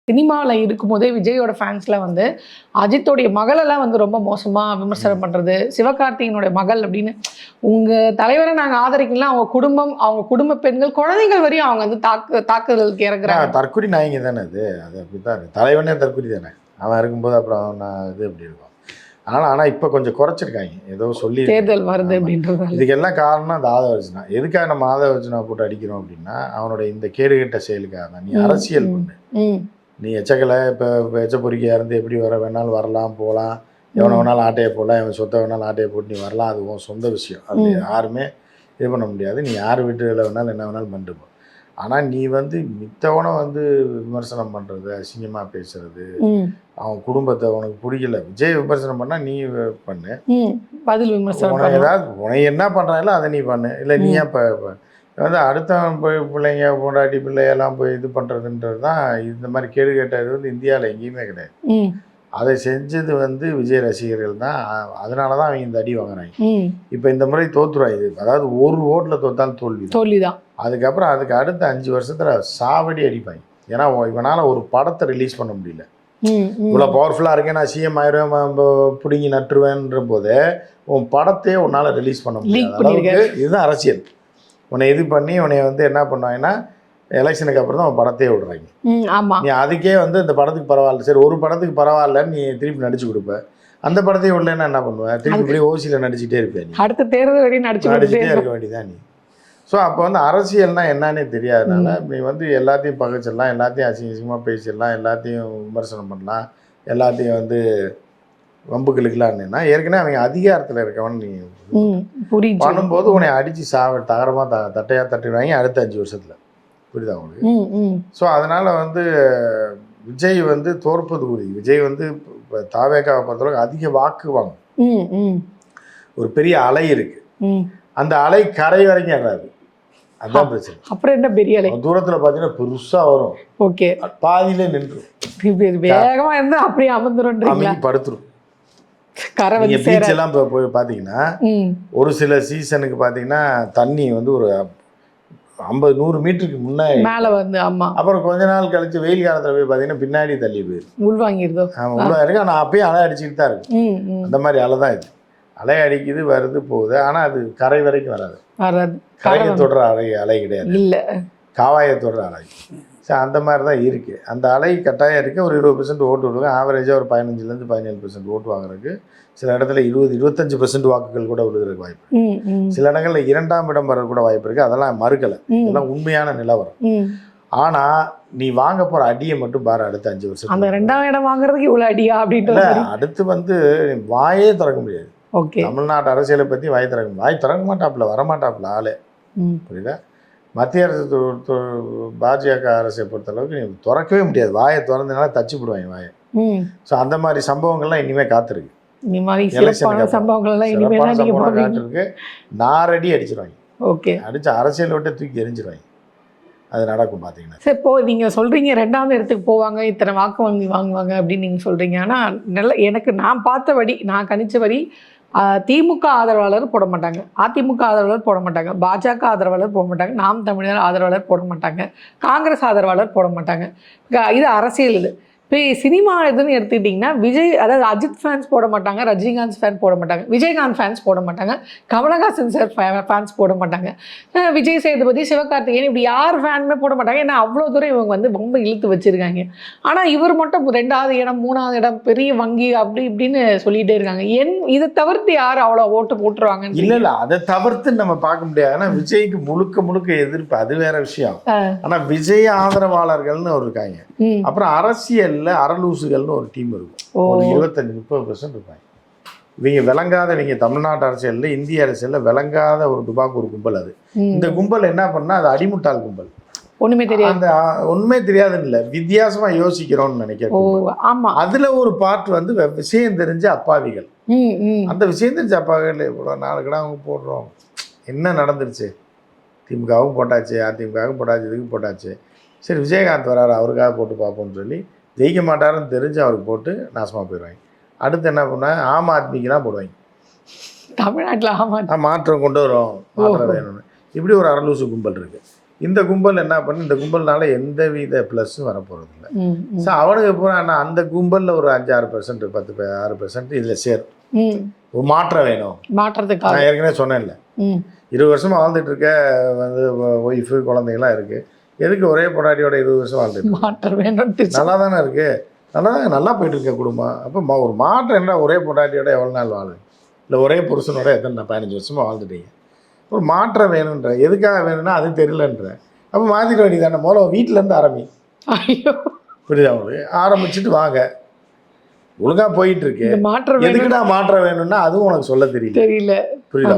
சினிமாவில் இருக்கும்போதே விஜயோட ஃபேன்ஸில் வந்து அஜித்தோடைய மகளெல்லாம் வந்து ரொம்ப மோசமாக விமர்சனம் பண்ணுறது, சிவகார்த்திகனுடைய மகள் அப்படின்னு உங்கள் தலைவரை நாங்கள் ஆதரிக்கலாம், அவங்க குடும்ப பெண்கள் குழந்தைகள் வரையும் அவங்க வந்து தாக்குதலுக்கு இறங்குறாங்க. தற்கொலை நாயங்க தானே அது அப்படித்தான் தலைவனே தற்கொலை தானே அவன் இருக்கும்போது. அப்புறம் நான் இது எப்படி இருக்கும். ஆனால் இப்போ கொஞ்சம் குறைச்சிருக்காங்க, ஏதோ சொல்லி தேர்தல் வருது அப்படின்றது. இதுக்கெல்லாம் காரணம் அந்த ஆதவர்ஜனா. எதுக்காக நம்ம ஆதவர்ஜனா போட்டு அடிக்கிறோம் அப்படின்னா அவனுடைய இந்த கேடுகட்ட செயலுக்காக தான். நீ அரசியல் பண்ணு, நீ எச்சக்கலை இப்போ எச்ச பொறிக்கையாக இருந்து எப்படி வேணாலும் வரலாம் போகலாம், எவனை வேணாலும் ஆட்டையை போடலாம், எவன் சொத்தை வேணாலும் ஆட்டையை போட்டு நீ வரலாம், அது உன் சொந்த விஷயம், அது யாருமே இது பண்ண முடியாது. நீ யார் வீட்டில் வேணாலும் என்ன வேணாலும் பண்ணிட்டு போ. ஆனால் நீ வந்து மித்தவனை வந்து விமர்சனம் பண்ணுறது, அசிங்கமாக பேசுறது, அவன் குடும்பத்தை உனக்கு பிடிக்கல, விஜய் விமர்சனம் பண்ணால் நீ பண்ணு, பதில் விமர்சனம் ஏதாவது உனக்கு என்ன பண்ணுறாங்களோ அதை நீ பண்ணு. இல்லை நீ இப்போ வந்து அடுத்தவன் போய் பிள்ளைங்க பொண்டாட்டி பிள்ளையெல்லாம் போய் இது பண்ணுறதுன்றது தான் இந்த மாதிரி கேடு கேட்டது வந்து இந்தியாவில் எங்கேயுமே கிடையாது. அதை செஞ்சது வந்து விஜய் ரசிகர்கள் தான். அதனால தான் அவங்க இந்த அடி வாங்குறாங்க. இப்போ இந்த முறை தோற்றுருவாங்க. அதாவது ஒரு ஓட்டில் தோத்தாலும் தோல்வி தான். அதுக்கப்புறம் அதுக்கு அடுத்த 5 வருஷத்தில் சாவடி அடிப்பாங்க. ஏன்னா இவனால் ஒரு படத்தை ரிலீஸ் பண்ண முடியல. இவ்வளோ பவர்ஃபுல்லாக இருக்கேன், நான் சிஎம் ஆயிடுவேன், பிடிங்கி நட்டுருவேன்ற போதே உன் படத்தையே உன்னால் ரிலீஸ் பண்ண முடியாது அளவுக்கு இதுதான் அரசியல். உன்னை இது பண்ணி உன்னை வந்து என்ன பண்ணுவாங்கன்னா எலெக்ஷனுக்கு அப்புறம் தான் அவன் படத்தையே விடுறாங்க. நீ அதுக்கே வந்து இந்த படத்துக்கு பரவாயில்ல, சரி ஒரு படத்துக்கு பரவாயில்லன்னு நீ திருப்பி நடிச்சு கொடுப்ப, அந்த படத்தையே விடலன்னா என்ன பண்ணுவேன், திருப்பி இப்படி ஓசியில் நடிச்சுட்டே இருப்பேன். அடுத்த தேர்தல் வரையும் நடிச்சுட்டே இருக்க வேண்டியதான் நீ. ஸோ அப்போ வந்து அரசியல்னா என்னன்னே தெரியாதனால நீ வந்து எல்லாத்தையும் பகைச்சிடலாம், எல்லாத்தையும் அசிங்கமாக பேசிடலாம், எல்லாத்தையும் விமர்சனம் பண்ணலாம், எல்லாத்தையும் வந்து வம்புகளுக்கலான்னா ஏற்கனவே அவங்க அதிகாரத்தில் இருக்கவன் நீ பண்ணும்போது உன்னை அடித்து தகரமாக தட்டையாக தட்டிடுவாங்க அடுத்த 5 வருஷத்தில். புரியுதா உங்களுக்கு? ஸோ அதனால் வந்து விஜய் வந்து தோற்பது உறுதி. விஜய் வந்து இப்போ தாவேக்காவை பொறுத்தளவுக்கு அதிக வாக்கு வாங்கும். ஒரு பெரிய அலை இருக்கு, அந்த அலை கரை வரைக்கும் ஏறாது, அதான் பிரச்சனை. அப்புறம் என்ன பெரிய அலை தூரத்தில் பார்த்தீங்கன்னா பெருசாக வரும், ஓகே பாதியிலே நின்று வேகமாக இருந்து அப்படியே அமர்ந்துடும், படுத்துரும். பீச் எல்லாம் போய் பார்த்தீங்கன்னா ஒரு சில சீசனுக்கு பார்த்தீங்கன்னா தண்ணி வந்து ஒரு 50-100 மீட்டருக்கு முன்னாடி மேலே வந்து, ஆமாம், அப்புறம் கொஞ்ச நாள் கழிச்சு வெயில் காலத்தில் போய் பார்த்தீங்கன்னா பின்னாடி தள்ளி போயிடும், உள்வாங்கிடுதோ. ஆமாம் உள்வாங்க. ஆனால் அப்பயே அலை அடிச்சுட்டு தான் இருக்கு. அந்த மாதிரி அலை தான் இது. அலை அடிக்குது, வருது, போகுது. ஆனால் அது கரை வரைக்கும் வராது. கரையை தொடர அலை கிடையாது, இல்லை காவாயை தொடர அலை. ஸோ அந்த மாதிரி தான் இருக்குது. அந்த அலை கட்டாயம் இருக்குது. ஒரு 20% ஓட்டு விடுவாங்க. ஆவரேஜாக ஒரு 15% 17% ஓட்டு வாங்குறதுக்கு, சில இடத்துல 20-25% வாக்குகள் கூட விழுகிறதுக்கு வாய்ப்பு. சில இடங்களில் 2ஆம் இடம் வர கூட வாய்ப்பு இருக்குது. அதெல்லாம் மறுக்கலை, இதெல்லாம் உண்மையான நிலவரம். ஆனால் நீ வாங்க போகிற அடியை மட்டும் பாரு அடுத்த 5 வருஷம். அந்த 2ஆம் இடம் வாங்குறதுக்கு இவ்வளோ அடியா அப்படின்ற அடுத்து வந்து வாயே திறக்க முடியாது. ஓகே, தமிழ்நாட்டு அரசியலை பற்றி வாய் திறக்க மாட்டாப்புல, வரமாட்டாப்புல ஆளே. புரியுதா? மத்திய அரசு பாஜக அரசை பொறுத்தளவுக்கு நீ திறக்கவே முடியாது. வாயை திறந்தனால தச்சு போடுவாங்க வாயை. ஸோ அந்த மாதிரி சம்பவங்கள்லாம் இனிமேல் காத்திருக்கு. காத்திருக்கு. நாரடி அடிச்சிருவாங்க. ஓகே, அடிச்சு அரசியல் விட்டு தூக்கி எரிஞ்சிருவாங்க. அது நடக்கும் பார்த்தீங்கன்னா. சரி, இப்போ நீங்கள் சொல்கிறீங்க 2ஆம் இடத்துக்கு போவாங்க, இத்தனை வாக்கு வாங்குவாங்க அப்படின்னு நீங்கள் சொல்கிறீங்க. ஆனால் எனக்கு நான் பார்த்தபடி, நான் கணிச்சபடி திமுக ஆதரவாளர் போட மாட்டாங்க, அதிமுக ஆதரவாளர் போட மாட்டாங்க, பாஜக ஆதரவாளர் போட மாட்டாங்க, நாம் தமிழர் ஆதரவாளர் போட மாட்டாங்க, காங்கிரஸ் ஆதரவாளர் போட மாட்டாங்க. இது அரசியல். இது இப்போ சினிமா எதுன்னு எடுத்துக்கிட்டிங்கன்னா விஜய், அதாவது அஜித் ஃபேன்ஸ் போட மாட்டாங்க, ரஜினிகாந்த் ஃபேன் போட மாட்டாங்க, விஜயகாந்த் ஃபேன்ஸ் போட மாட்டாங்க, கமலஹாசன் சார் ஃபேன்ஸ் போட மாட்டாங்க, விஜய் சேதுபதி, சிவகார்த்திகேயன், இப்படி யார் ஃபேனுமே போட மாட்டாங்க. ஏன்னா அவ்வளோ தூரம் இவங்க வந்து ரொம்ப இழுத்து வச்சுருக்காங்க. ஆனால் இவர் மட்டும் 2ஆவது இடம் 3ஆவது இடம் பெரிய வங்கி அப்படி இப்படின்னு சொல்லிகிட்டே இருக்காங்க. இதை தவிர்த்து யார் அவ்வளோ ஓட்டு போட்டுருவாங்க? இல்லை, அதை தவிர்த்து நம்ம பார்க்க முடியாது. ஆனால் விஜய்க்கு முழுக்க எதிர்ப்பு, அது வேற விஷயம். ஆனால் விஜய் ஆதரவாளர்கள்னு ஒரு இருக்காங்க. அப்புறம் அரசியல் அரலூசுகள்னு ஒரு டீம் இருக்கும், ஒரு 25-30% இருப்பாங்க. இவங்க விளங்காத, இவங்க தமிழ்நாட்டு அரசியல்ல, இந்திய அரசியல்ல விளங்காத ஒரு டுபாக்கு ஒரு கும்பல். அது இந்த கும்பல் என்ன பண்ணா, அது அடிமுட்டாள் கும்பல். ஒண்ணுமே தெரியாது, அந்த ஒண்ணுமே தெரியாதுன்னு இல்லை, வித்தியாசமா யோசிக்கிறோம்னு நினைக்கிறேன். அதுல ஒரு பார்ட் வந்து விஷயம் தெரிஞ்ச அப்பாவிகள். அந்த விஷயம் தெரிஞ்ச அப்பாவிகள் இவ்வளோ நாளுக்குடா அவங்க போடுறோம், என்ன நடந்துருச்சு, திமுகவும் போட்டாச்சு, அதிமுகவும் போட்டாச்சு, இதுக்கு போட்டாச்சு, சரி விஜயகாந்த் வராரு அவருக்காக போட்டு பார்ப்போம்னு சொல்லி ஜெயிக்க மாட்டாருன்னு தெரிஞ்சு அவருக்கு போட்டு நாசமாக போயிடுவாங்க. அடுத்து என்ன பண்ணால் ஆம் ஆத்மிக்கு தான் போடுவாங்க. தமிழ்நாட்டில் மாற்றம் கொண்டு வரும், மாற்றம் வேணும்னு. இப்படி ஒரு அரலூசு கும்பல் இருக்குது. இந்த கும்பல் என்ன பண்ணு, இந்த கும்பல்னால எந்த வித ப்ளஸ்ஸும் வரப்போகிறது இல்லை. ஸோ அவனுக்கு பூரா நான் அந்த கும்பலில் ஒரு 5-6%, 10-6% இதில் சேரும். ஒரு மாற்றம் வேணும். மாற்றத்துக்காக நான் ஏற்கனவே சொன்னேன்ல, 20 வருஷமாக வாழ்ந்துட்டு இருக்க வந்து ஒய்ஃபு குழந்தைங்களாம் இருக்குது. எதுக்கு ஒரே பொண்டாட்டியோட 20 வருஷம் வாழ்ந்துட்டு மாற்றம் வேணும். நல்லா தானே இருக்குது, நல்லா போயிட்டு இருக்க குடும்பம். அப்போ ஒரு மாற்றம் என்ன, ஒரே பொண்டாட்டியோட எவ்வளோ நாள் வாழு, இல்லை ஒரே புருஷனோட எத்தனை 15 வருஷமாக வாழ்ந்துட்டீங்க. ஒரு மாற்றம் வேணுன்ற, எதுக்காக வேணும்னா அது தெரியலன்ற. அப்போ மாற்றிக்க வேண்டியதானே, முதல்ல வீட்டிலேருந்து ஆரம்பி. ஐயோ, புரியுதா உங்களுக்கு? ஆரம்பிச்சுட்டு வாங்க, ஒழுங்காக போயிட்டு இருக்கு. எதுக்குடா மாற்றம் வேணும்னா அதுவும் உனக்கு சொல்ல தெரியல. புரியுதா?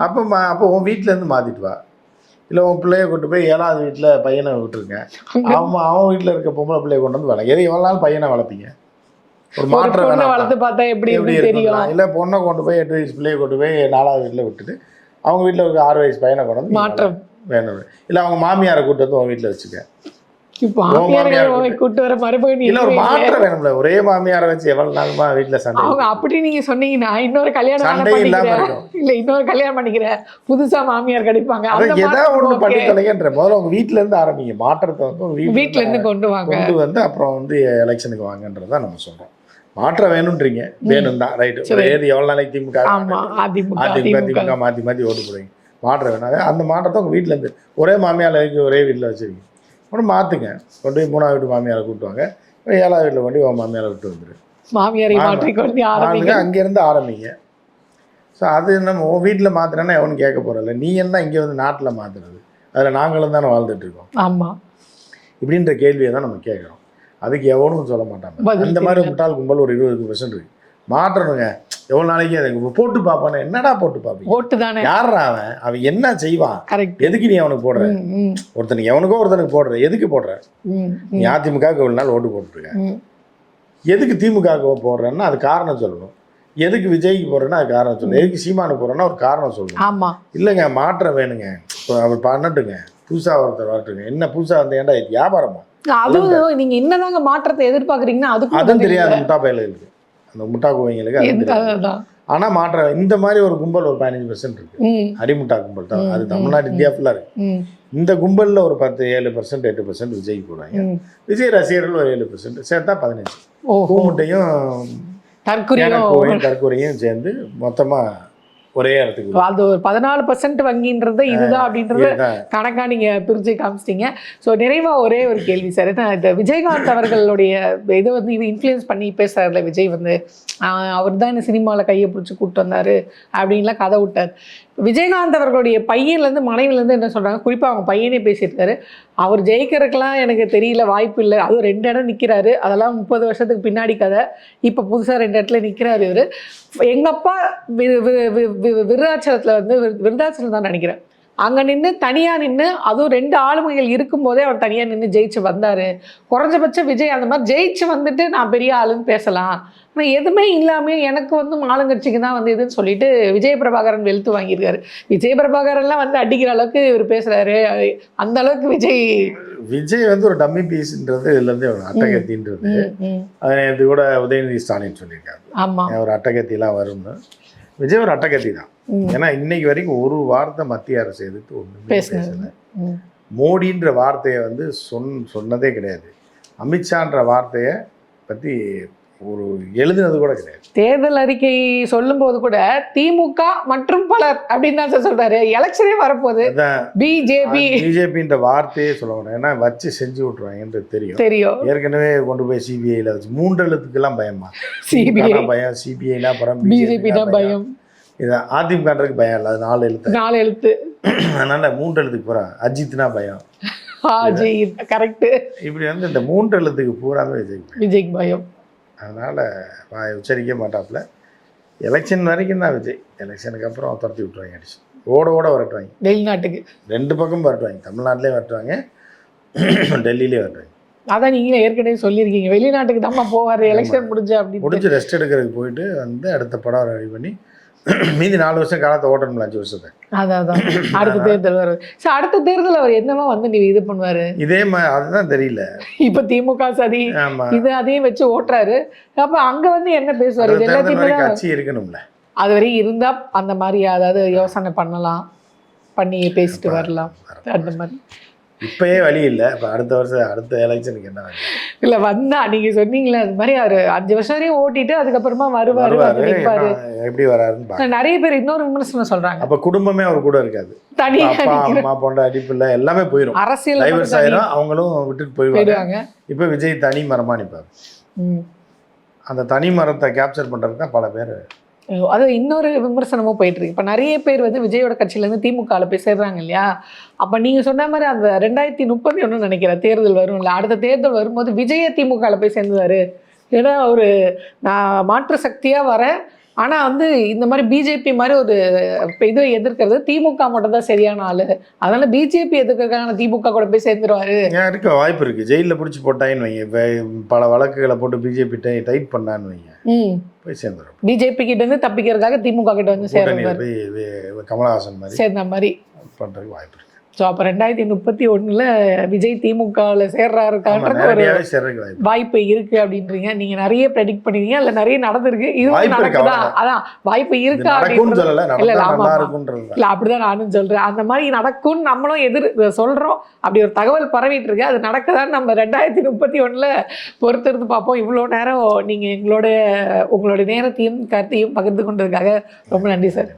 அப்போ உன் வீட்டிலேருந்து மாற்றிட்டு வா. இல்லை உன் பிள்ளைய கொண்டு போய் 7வது வீட்டில் பையனை விட்டுருங்க. அவன் வீட்டில் இருக்க பொம்பளை பிள்ளைய கொண்டு வந்து வளர்க்க. எவ்வளோ நாள் பையனை வளர்ப்பீங்க? ஒரு மாற்றம் வளர்த்து பார்த்தா எப்படி தெரியும்? இல்லை பொண்ணை கொண்டு போய் 8 வயசு பிள்ளைய கொண்டு போய் 4வது வீட்டில் விட்டுட்டு அவங்க வீட்டில் இருக்க 6 வயசு பையனை கொண்டு வந்து மாற்றம் வேணும். இல்லை அவங்க மாமியாரை கூட்டு வந்து உன் வீட்டில் வச்சுக்க. கூட்டு வர மறுபடியும் இல்ல ஒரு மாற்றம் வேணும்ல. ஒரே மாமியாரை வச்சு எவ்வளவு நாளுமா வீட்டுல சண்டை? அவங்க அப்படி நீங்க சொன்னீங்கன்னா இன்னொரு கல்யாணம் சண்டை இல்லாம இருக்கும். இல்ல இன்னொரு கல்யாணம் பண்ணிக்கிறேன், புதுசா மாமியார் கிடைப்பாங்க. ஏதாவது ஒண்ணு பண்ணி தொலைங்கன்ற. முதல்ல உங்க வீட்டுல இருந்து ஆரம்பிங்க. மாற்றத்தை வந்து வீட்டுல இருந்து கொண்டு வந்து அப்புறம் வந்து எலெக்ஷனுக்கு வாங்கன்றதான் நம்ம சொல்றோம். மாற்றம் வேணும்ன்றீங்க, வேணும் தான், ரைட்டு. ஏது எவ்வளவு நாளைக்கு திமுக மாத்தி ஓட்டு போடுறீங்க? மாற்றம் வேணும். அந்த மாற்றத்தை உங்க வீட்டுல இருந்து ஒரே மாமியார் ஒரே வீட்டுல வச்சிருக்கீங்க, ஒன்று மாற்றுங்க. கொண்டு போய் 3வது வீட்டு மாமியாரை கூப்பிட்டு 7வது வீட்டில் கொண்டு உன் மாமியாரை விட்டு வந்துடு. மாமியாரை மாற்றி கொண்டு ஆரம்பிங்க, அங்கேருந்து ஆரம்பிங்க. ஸோ அது நம்ம உன் வீட்டில் மாற்றினா எவனும் கேட்க போகிறதில்ல. நீ என்ன இங்கே வந்து நாட்டில் மாற்றுறது? அதில் நாங்களும் தானே வாழ்ந்துட்டுருக்கோம். ஆமாம், இப்படின்ற கேள்வியை தான் நம்ம கேட்குறோம். அதுக்கு எவனும் சொல்ல மாட்டாங்க. அந்த மாதிரி முட்டாள் கும்பல் ஒரு 20% இருக்குது. மாற்றணுங்க. எவ்வளோ நாளைக்கு அதை போட்டு பார்ப்பானே. என்னடா போட்டு பார்ப்பீங்க? ஓட்டு தானே. யாரா அவன் என்ன செய்வான்? எதுக்கு நீ அவனுக்கு போடுற? ஒருத்தனுக்கு எவனுக்கோ ஒருத்தனுக்கு போடுற. எதுக்கு போடுற? நீ அதிமுகவுக்கு இவ்வளோ நாள் ஓட்டு போட்டுருக்க. எதுக்கு திமுகவுக்கு போடுறேன்னா அது காரணம் சொல்லணும். எதுக்கு விஜய்க்கு போடுறேன்னா அது காரணம் சொல்லணும். எதுக்கு சீமானுக்கு போடுறேன்னா ஒரு காரணம் சொல்லணும். ஆமாம், இல்லைங்க மாற்றம் வேணுங்க. இப்போ அவர் பண்ணட்டுங்க, புதுசாக ஒருத்தர் வரட்டுங்க. என்ன புதுசாக வந்து ஏன்டா வியாபாரமா? அதுவும் நீங்க என்னதாங்க மாற்றத்தை எதிர்பார்க்குறீங்கன்னா அதுவும் தெரியாது முட்டா பயலுக்கு, அந்த முட்டா கோவைங்களுக்கு. ஆனால் மாற்றம் இந்த மாதிரி ஒரு கும்பல் ஒரு 15% இருக்கு. அடிமுட்டா கும்பல் தான் அது. தமிழ்நாடு இந்தியா ஃபுல்லாக இருக்கு. இந்த கும்பலில் ஒரு 7%, 8% விஜய்க்கு போடுவாங்க. விஜய் ரசிகர்கள் ஒரு 7% சேர்த்தா 15. பூமுட்டையும் தற்கொலையும் சேர்ந்து மொத்தமாக ஒரே இடத்துக்கு அது ஒரு 14% வங்கின்றது இதுதான் அப்படின்றது கணக்கா நீங்க பிரிச்சு காமிச்சிட்டீங்க. ஸோ நிறைவா ஒரே ஒரு கேள்வி சார், இந்த விஜயகாந்த் அவர்களுடைய இதை வந்து இது இன்ஃப்ளூயன்ஸ் பண்ணி பேசுறாருல விஜய் வந்து, அவர் தான் இந்த சினிமாவில் கையை பிடிச்சி கூப்பிட்டு வந்தாரு அப்படின்லாம் கதை விட்டார். விஜயகாந்த் அவர்களுடைய பையன்லேருந்து மனைவிலேருந்து என்ன சொல்கிறாங்க, குறிப்பாக அவங்க பையனே பேசியிருக்காரு, அவர் ஜெயிக்கிறதுக்கெலாம் எனக்கு தெரியல, வாய்ப்பு இல்லை. அதுவும் 2 இடம் நிற்கிறாரு, அதெல்லாம் 30 வருஷத்துக்கு பின்னாடி கதை. இப்போ புதுசாக 2 இடத்துல நிற்கிறாரு இவர். எங்கள் அப்பா விருதாச்சலத்தில் வந்து விருதாச்சலம் தான் நினைக்கிறேன், அங்கே நின்று தனியாக நின்று, அதுவும் 2 ஆளுமைகள் இருக்கும்போதே அவர் தனியாக நின்று ஜெயிச்சு வந்தார். குறைஞ்சபட்சம் விஜய் அந்த மாதிரி ஜெயிச்சு வந்துட்டு நான் பெரிய ஆளுன்னு பேசலாம், ஆனால் எதுவுமே இல்லாமல் எனக்கு வந்து ஆளுங்கட்சிக்கு தான் வந்து இதுன்னு சொல்லிட்டு விஜய் பிரபாகரன் வெளுத்து வாங்கியிருக்காரு. விஜய் பிரபாகரன்லாம் வந்து அடிக்கிற அளவுக்கு இவர் பேசுகிறாரு. அந்த அளவுக்கு விஜய் வந்து ஒரு டம்மி பீஸ்ன்றது இதுலேருந்து ஒரு அட்டகத்தின்றது. அதை இது கூட உதயநிதி ஸ்டாலின் சொல்லியிருக்காரு. ஆமாம், ஒரு அட்டகத்திலாம் வரும்னு. விஜய் ஒரு அட்டகத்தி தான். ஏன்னா இன்னைக்கு வரைக்கும் ஒரு வார்த்தை மத்திய அரசு எதிர்த்து ஒன்றுமே பேசல. மோடின்ற வார்த்தையை வந்து சொன்னதே கிடையாது. அமித்ஷான்ற வார்த்தையை பற்றி ஒரு எழுதுனது கூட கிடையாது. தேர்தல் அறிக்கை சொல்லும் போது கூட திமுக மற்றும் பலர் அப்படின்னு தான் சொல்றாரு. எலெக்ஷனே வரப்போகுது, பிஜேபின்ற வார்த்தையே சொல்ல மாட்டேன். ஏன்னா வச்சு செஞ்சு விட்டுருவாங்கன்றது தெரியும். ஏற்கனவே கொண்டு போய் சிபிஐல வச்சு 3 எழுத்துக்கெல்லாம் பயமா. சிபிஐ பயம், சிபிஐனா பயம், பிஜேபினா பயம். இது அதிமுகன்றதுக்கு பயம் இல்லை, அது 4 எழுத்து. அதனால 3 எழுத்துக்கு போறா. அஜித்னா பயம், கரெக்ட். இப்படி வந்து இந்த 3 எழுத்துக்கு பூராமே விஜய்க்கு பயம். அதனால் உச்சரிக்க மாட்டாப்புல. எலெக்ஷன் வரைக்கும் தான் விஜய். எலெக்ஷனுக்கு அப்புறம் துரத்தி விட்டுருவாங்க, அடிச்சு ஓட வரட்டுவாங்க. வெளிநாட்டுக்கு 2 பக்கம் வரட்டுவாங்க. தமிழ்நாட்டிலே வரட்டுவாங்க, டெல்லியிலே வரட்டுவாங்க. அதான் நீங்களே ஏற்கனவே சொல்லியிருக்கீங்க, வெளிநாட்டுக்கு தான் போவார் எலெக்ஷன் முடிஞ்சு ரெஸ்ட் எடுக்கிறதுக்கு போயிட்டு வந்து அடுத்த படம் ரெடி பண்ணி மீதி 4 வருஷம் காலத்தை ஓட்டணும்ல, 5 வருஷத்தை. அதான் அடுத்த தேர்தல் வருது. ஸோ அடுத்த தேர்தல் அவர் என்னவா வந்து நீ இது பண்ணுவாரு? இதே மாதிரி அதுதான் தெரியல. இப்போ திமுக சதி இது அதையும் வச்சு ஓட்டுறாரு. அப்போ அங்கே வந்து என்ன பேசுவார்? இது எல்லாத்தையுமே கட்சி இருக்கணும்ல, அது வரையும் இருந்தால் அந்த மாதிரி அதாவது யோசனை பண்ணலாம். பண்ணி பேசிட்டு வரலாம் அந்த மாதிரி. இப்பயே வழி இல்லை. இப்போ அடுத்த வருஷம் அடுத்த எலெக்ஷனுக்கு என்ன வழி? இல்லை வந்தா நீங்கள் சொன்னீங்களே அது மாதிரி அவர் 5 வருஷம் வரையும் ஓட்டிட்டு அதுக்கப்புறமா வருவார் நிற்பாரு. எப்படி வராருன்னு பாருங்க. நிறைய பேர் இன்னொரு விமர்சனம் சொல்றாங்க, அப்போ குடும்பமே அவர் கூட இருக்காது. தனியா அப்பா அம்மா பொண்டாட்டி பிள்ளை எல்லாமே போயிடும். அரசியல் டைவர்ஸ் ஆயிரும், அவங்களும் விட்டுட்டு போயிடுவாங்க. இப்போ விஜய் தனி மரமா நிற்பார். அந்த தனி மரத்தை கேப்சர் பண்ணுறதுக்கு தான் பல பேர். அது இன்னொரு விமர்சனமும் போயிட்டு இருக்கு. இப்போ நிறைய பேர் வந்து விஜயோட கட்சியிலேருந்து திமுகவில் போய் சேர்றாங்க இல்லையா? அப்போ நீங்கள் சொன்ன மாதிரி அந்த 2031 நினைக்கிறேன் தேர்தல் வரும்ல, அடுத்த தேர்தல் வரும்போது விஜய திமுகவில் போய் சேர்ந்துவார். ஏன்னா ஒரு நான் மாற்று சக்தியாக வரேன், ஆனால் வந்து இந்த மாதிரி பிஜேபி மாதிரி ஒரு இதை எதிர்க்கிறது திமுக மட்டும் தான் சரியான ஆள், அதனால பிஜேபி எதிர்க்கிறதுக்கான திமுக கூட போய் சேர்ந்துருவாரு. இருக்க வாய்ப்பு இருக்குது. ஜெயிலில் பிடிச்சி போட்டாயின்னு வைங்க, பல வழக்குகளை போட்டு பிஜேபி டைட் பண்ணான்னு வைங்க, போய் சேர்ந்துடும். பிஜேபி கிட்ட இருந்து தப்பிக்கிறதுக்காக திமுக கிட்ட வந்து சேர்ந்து கமலஹாசன் மாதிரி சேர்ந்த மாதிரி பண்ணுறதுக்கு வாய்ப்பு இருக்குது. ஸோ அப்போ 2031 விஜய் திமுகவில் சேர்றாருக்கான ஒரு வாய்ப்பு இருக்கு அப்படின்றீங்க. நீங்க நிறைய ப்ரெடிக்ட் பண்ணுவீங்க, அதில் நிறைய நடந்திருக்கு, இதுவும் நடக்குதா? அதான் வாய்ப்பு இருக்கா அப்படின்றது இல்லை, அப்படிதான் நானும் சொல்றேன். அந்த மாதிரி நடக்கும்னு நம்மளும் சொல்றோம். அப்படி ஒரு தகவல் பரவிட்டு இருக்கு, அது நடக்குதான்னு நம்ம 2031 பொறுத்திருந்து பார்ப்போம். இவ்வளோ நேரம் நீங்க உங்களோட நேரத்தையும் கருத்தையும் பகிர்ந்து கொண்டதுக்காக ரொம்ப நன்றி சார்.